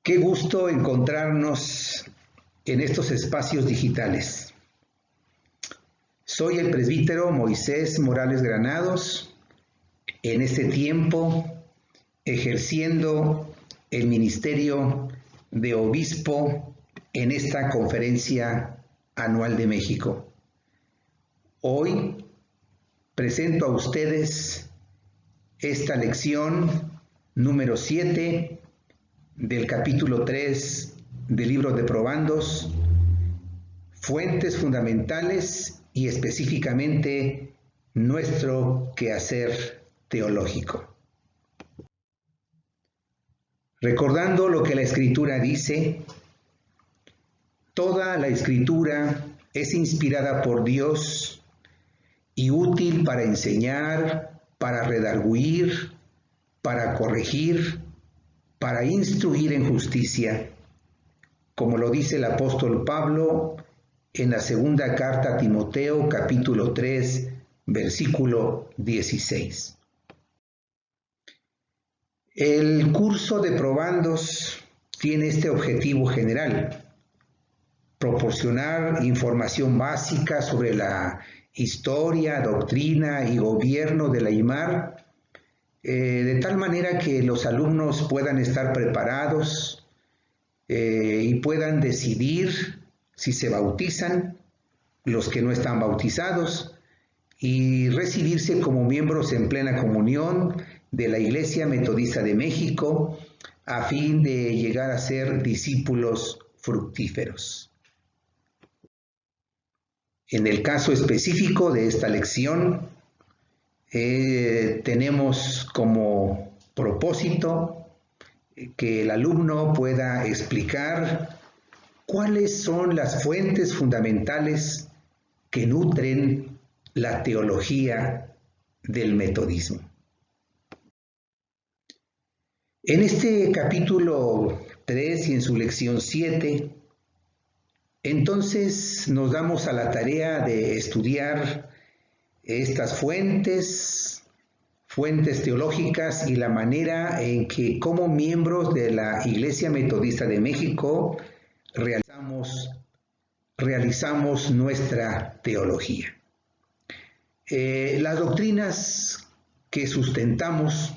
Qué gusto encontrarnos en estos espacios digitales. Soy el presbítero Moisés Morales Granados, en este tiempo ejerciendo el ministerio de obispo en esta conferencia anual de México. Hoy presento a ustedes esta lección número 7 del capítulo 3 del libro de Probandos, fuentes fundamentales y específicamente nuestro quehacer teológico. Recordando lo que la Escritura dice, toda la Escritura es inspirada por Dios y útil para enseñar, para redarguir, para corregir, para instruir en justicia, como lo dice el apóstol Pablo en la segunda carta a Timoteo, capítulo 3, versículo 16. El curso de Probandos tiene este objetivo general: proporcionar información básica sobre la historia, doctrina y gobierno de la IMAR, de tal manera que los alumnos puedan estar preparados y puedan decidir si se bautizan, los que no están bautizados, y recibirse como miembros en plena comunión de la Iglesia Metodista de México, a fin de llegar a ser discípulos fructíferos. En el caso específico de esta lección, tenemos como propósito que el alumno pueda explicar cuáles son las fuentes fundamentales que nutren la teología del metodismo. En este capítulo 3 y en su lección 7, entonces nos damos a la tarea de estudiar estas fuentes teológicas y la manera en que como miembros de la Iglesia Metodista de México realizamos nuestra teología. Las doctrinas que sustentamos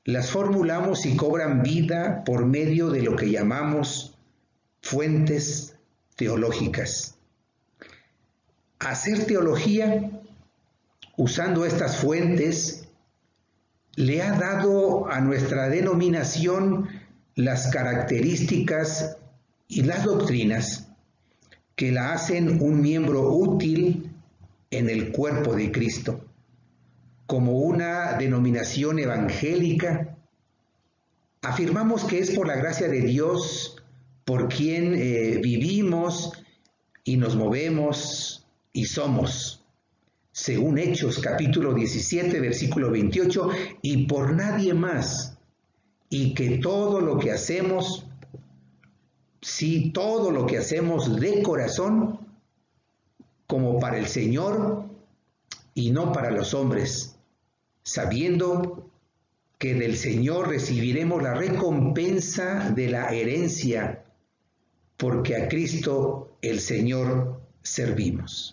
las formulamos y cobran vida por medio de lo que llamamos fuentes teológicas. Hacer teología usando estas fuentes le ha dado a nuestra denominación las características y las doctrinas que la hacen un miembro útil en el cuerpo de Cristo. Como una denominación evangélica, afirmamos que es por la gracia de Dios por quien vivimos y nos movemos y somos, según Hechos capítulo 17, versículo 28, y por nadie más, y que todo lo que hacemos de corazón, como para el Señor y no para los hombres, sabiendo que del Señor recibiremos la recompensa de la herencia, porque a Cristo el Señor servimos.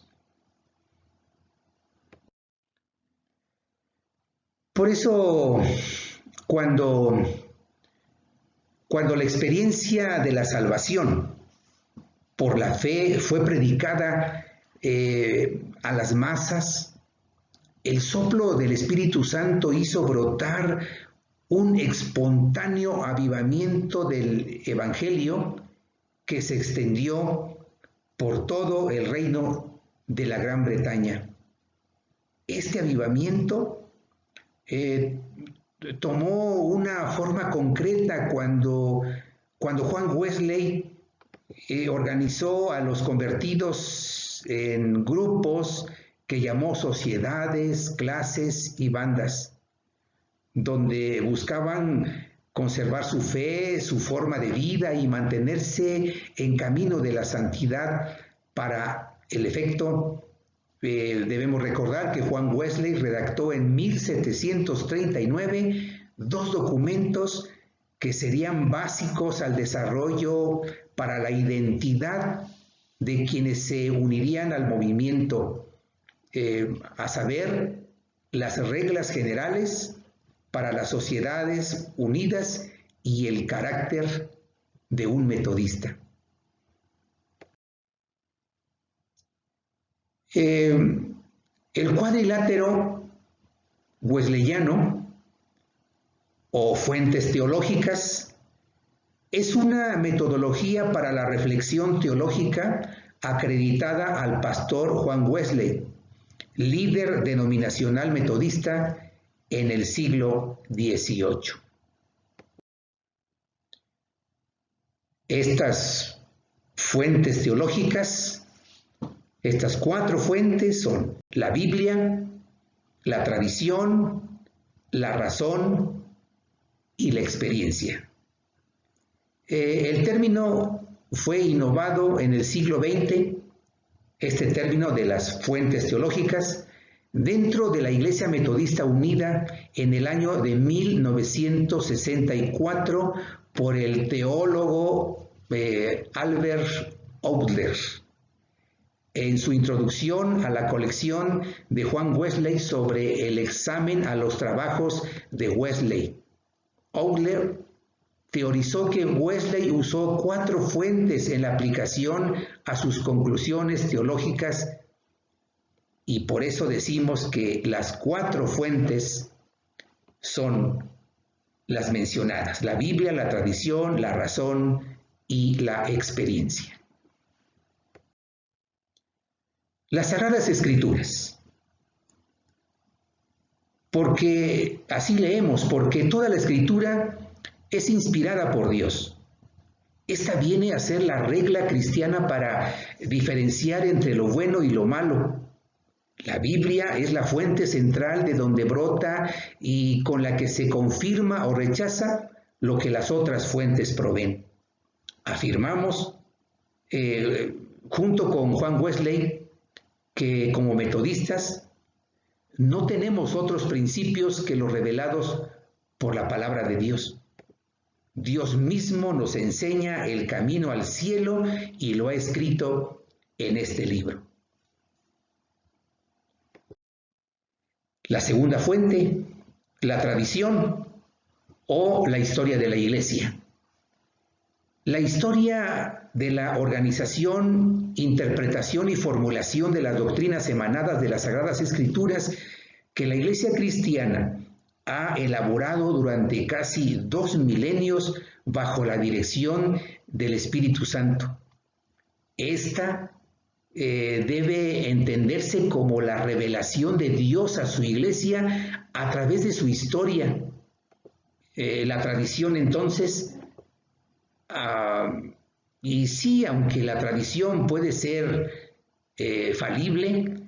Por eso, cuando la experiencia de la salvación por la fe fue predicada a las masas, el soplo del Espíritu Santo hizo brotar un espontáneo avivamiento del Evangelio que se extendió por todo el reino de la Gran Bretaña. Este avivamiento tomó una forma concreta cuando Juan Wesley organizó a los convertidos en grupos que llamó sociedades, clases y bandas, donde buscaban conservar su fe, su forma de vida y mantenerse en camino de la santidad. Para el efecto, debemos recordar que Juan Wesley redactó en 1739 dos documentos que serían básicos al desarrollo para la identidad de quienes se unirían al movimiento, a saber, las reglas generales para las sociedades unidas y el carácter de un metodista. El cuadrilátero wesleyano o fuentes teológicas es una metodología para la reflexión teológica acreditada al pastor Juan Wesley, líder denominacional metodista en el siglo XVIII. Estas fuentes teológicas, estas 4 fuentes son la Biblia, la tradición, la razón y la experiencia. El término fue innovado en el siglo XX, este término de las fuentes teológicas, dentro de la Iglesia Metodista Unida en el año de 1964 por el teólogo Albert Outler, en su introducción a la colección de Juan Wesley sobre el examen a los trabajos de Wesley. Outler teorizó que Wesley usó 4 fuentes en la aplicación a sus conclusiones teológicas, y por eso decimos que las 4 fuentes son las mencionadas: la Biblia, la tradición, la razón y la experiencia. Las Sagradas Escrituras. Porque así leemos, porque toda la Escritura es inspirada por Dios. Esta viene a ser la regla cristiana para diferenciar entre lo bueno y lo malo. La Biblia es la fuente central de donde brota y con la que se confirma o rechaza lo que las otras fuentes proveen. Afirmamos, junto con Juan Wesley, que como metodistas no tenemos otros principios que los revelados por la palabra de Dios. Dios mismo nos enseña el camino al cielo y lo ha escrito en este libro. La segunda fuente, la tradición o la historia de la Iglesia. La historia de la organización, interpretación y formulación de las doctrinas emanadas de las Sagradas Escrituras que la Iglesia cristiana ha elaborado durante casi 2 milenios bajo la dirección del Espíritu Santo. Esta debe entenderse como la revelación de Dios a su Iglesia a través de su historia. La tradición, entonces, y sí, aunque la tradición puede ser falible,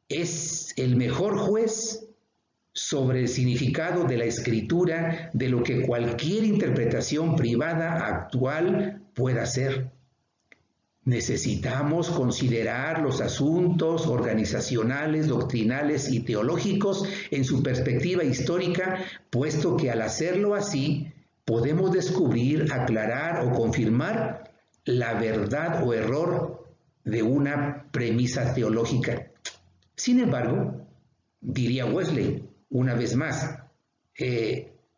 es el mejor juez sobre el significado de la Escritura de lo que cualquier interpretación privada actual pueda ser. Necesitamos considerar los asuntos organizacionales, doctrinales y teológicos en su perspectiva histórica, puesto que al hacerlo así podemos descubrir, aclarar o confirmar la verdad o error de una premisa teológica. Sin embargo, diría Wesley, una vez más,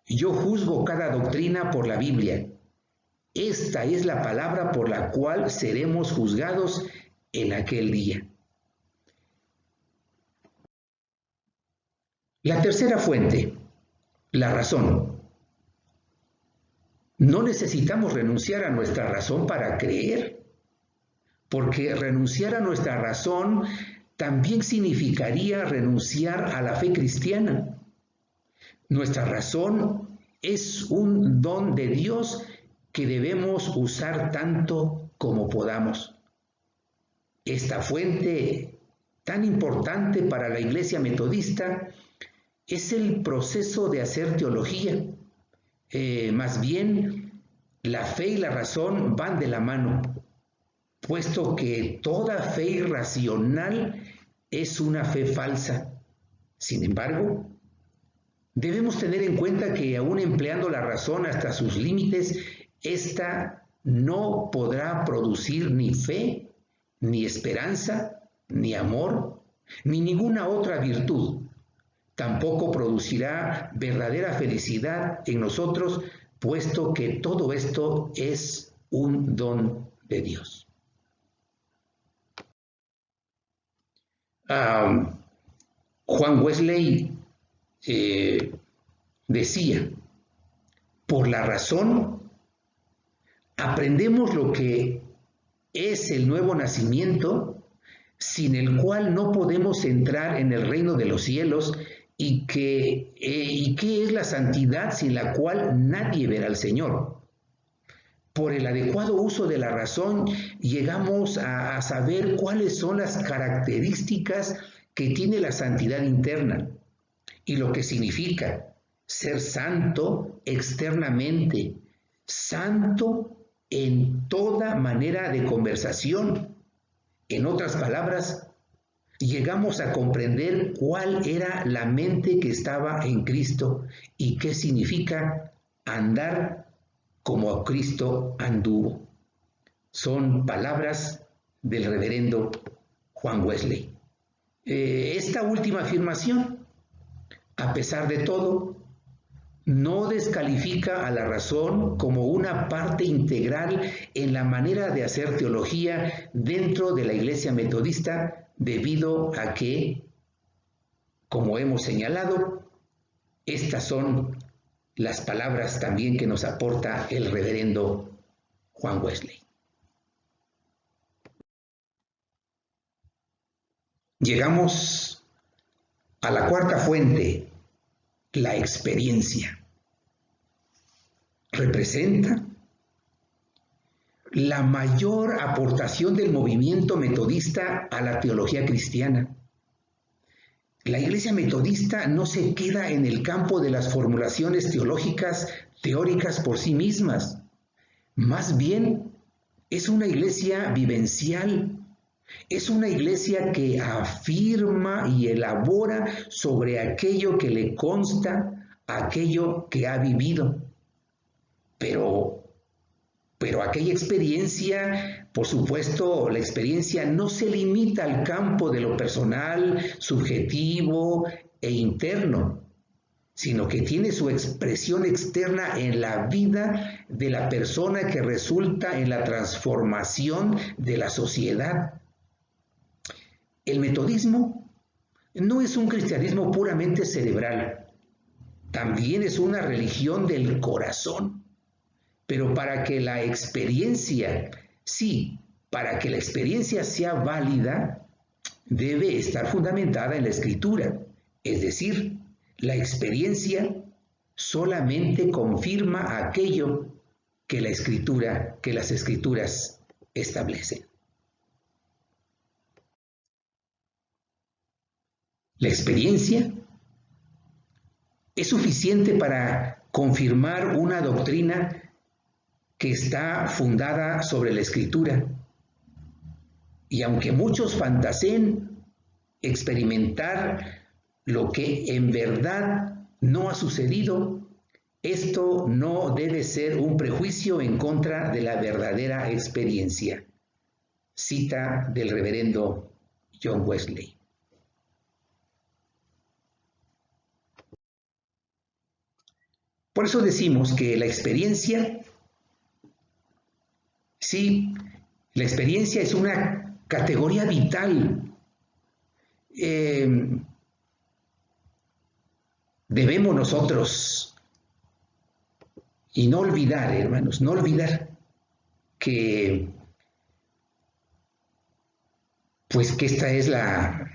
yo juzgo cada doctrina por la Biblia. Esta es la palabra por la cual seremos juzgados en aquel día. La tercera fuente, la razón. No necesitamos renunciar a nuestra razón para creer, porque renunciar a nuestra razón también significaría renunciar a la fe cristiana. Nuestra razón es un don de Dios que debemos usar tanto como podamos. Esta fuente tan importante para la Iglesia Metodista es el proceso de hacer teología. Más bien, la fe y la razón van de la mano, puesto que toda fe irracional es una fe falsa. Sin embargo, Debemos tener en cuenta que aún empleando la razón hasta sus límites, ésta no podrá producir ni fe, ni esperanza, ni amor, ni ninguna otra virtud. Tampoco producirá verdadera felicidad en nosotros, puesto que todo esto es un don de Dios. Juan Wesley decía, por la razón aprendemos lo que es el nuevo nacimiento, sin el cual no podemos entrar en el reino de los cielos, y qué es la santidad sin la cual nadie verá al Señor. Por el adecuado uso de la razón llegamos a saber cuáles son las características que tiene la santidad interna y lo que significa ser santo externamente, santo en toda manera de conversación. En otras palabras, llegamos a comprender cuál era la mente que estaba en Cristo y qué significa andar como Cristo anduvo. Son palabras del reverendo Juan Wesley. Esta última afirmación, a pesar de todo, no descalifica a la razón como una parte integral en la manera de hacer teología dentro de la Iglesia Metodista, debido a que, como hemos señalado, estas son las palabras también que nos aporta el reverendo Juan Wesley. Llegamos a la cuarta fuente, la experiencia. Representa la mayor aportación del movimiento metodista a la teología cristiana. La Iglesia Metodista no se queda en el campo de las formulaciones teológicas teóricas por sí mismas. Más bien, es una iglesia vivencial. Es una iglesia que afirma y elabora sobre aquello que le consta, aquello que ha vivido. Pero aquella experiencia, por supuesto, la experiencia no se limita al campo de lo personal, subjetivo e interno, sino que tiene su expresión externa en la vida de la persona, que resulta en la transformación de la sociedad. El metodismo no es un cristianismo puramente cerebral, también es una religión del corazón. Pero para que la experiencia sea válida, debe estar fundamentada en la Escritura. Es decir, la experiencia solamente confirma aquello que las Escrituras establecen. La experiencia es suficiente para confirmar una doctrina que está fundada sobre la Escritura. Y aunque muchos fantaseen experimentar lo que en verdad no ha sucedido, esto no debe ser un prejuicio en contra de la verdadera experiencia. Cita del reverendo John Wesley. Por eso decimos que la experiencia es una categoría vital. Debemos nosotros, y no olvidar, hermanos, no olvidar que este es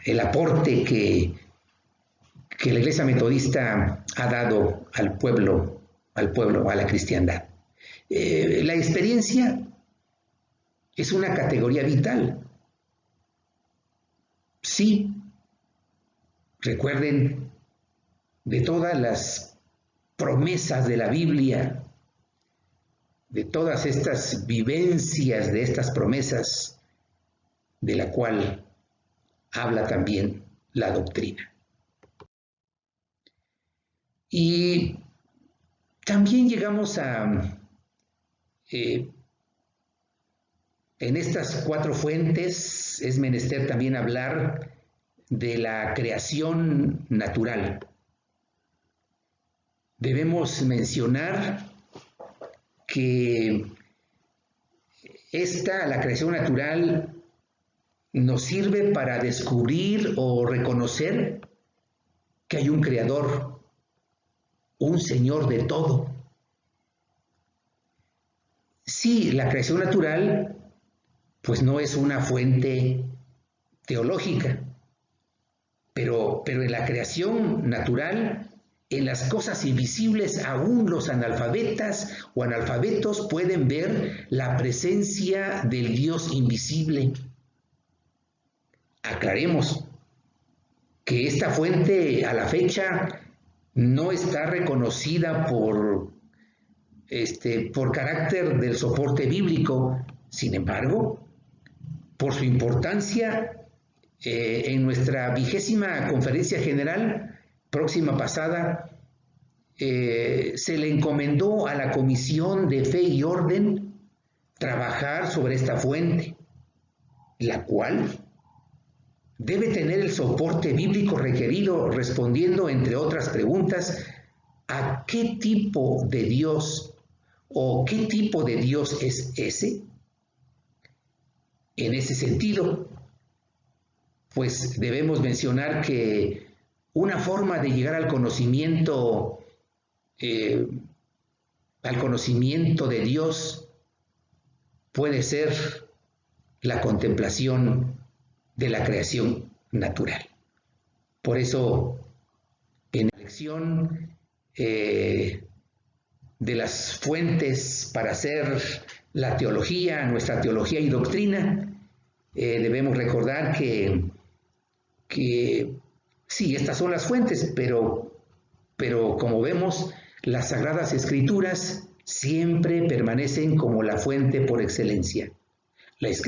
el aporte que la Iglesia Metodista ha dado al pueblo, a la cristiandad. La experiencia es una categoría vital. Sí, recuerden de todas las promesas de la Biblia, de todas estas vivencias de estas promesas, de la cual habla también la doctrina. Y también llegamos a, en estas 4 fuentes, es menester también hablar de la creación natural. Debemos mencionar que la creación natural, nos sirve para descubrir o reconocer que hay un creador, un Señor de todo. Sí, la creación natural, pues no es una fuente teológica, pero en la creación natural, en las cosas invisibles, aún los analfabetas o analfabetos pueden ver la presencia del Dios invisible. Aclaremos que esta fuente a la fecha no está reconocida por carácter del soporte bíblico. Sin embargo, por su importancia, en nuestra 20ª Conferencia General próxima pasada, se le encomendó a la Comisión de Fe y Orden trabajar sobre esta fuente, la cual debe tener el soporte bíblico requerido, respondiendo, entre otras preguntas, ¿a qué tipo de Dios o qué tipo de Dios es ese? En ese sentido, pues debemos mencionar que una forma de llegar al conocimiento de Dios puede ser la contemplación de la creación natural. Por eso, en la elección de las fuentes para hacer la teología, nuestra teología y doctrina, debemos recordar que sí, estas son las fuentes, pero como vemos, las Sagradas Escrituras siempre permanecen como la fuente por excelencia. Las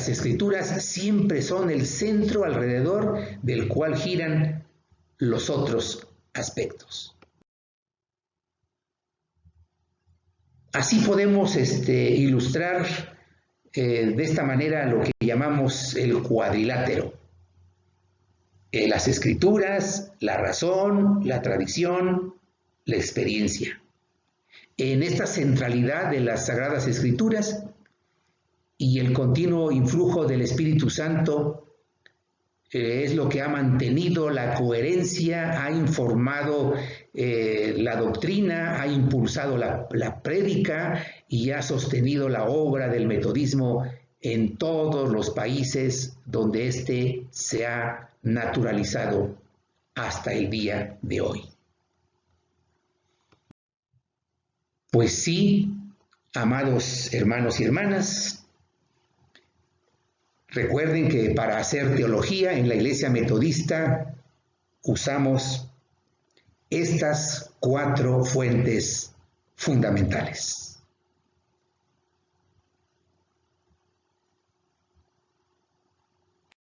Escrituras siempre son el centro alrededor del cual giran los otros aspectos. Así podemos ilustrar de esta manera lo que llamamos el cuadrilátero. Las Escrituras, la razón, la tradición, la experiencia. En esta centralidad de las Sagradas Escrituras y el continuo influjo del Espíritu Santo es lo que ha mantenido la coherencia, ha informado la doctrina, ha impulsado la prédica y ha sostenido la obra del metodismo en todos los países donde éste se ha naturalizado hasta el día de hoy. Pues sí, amados hermanos y hermanas, recuerden que para hacer teología en la Iglesia Metodista usamos estas 4 fuentes fundamentales.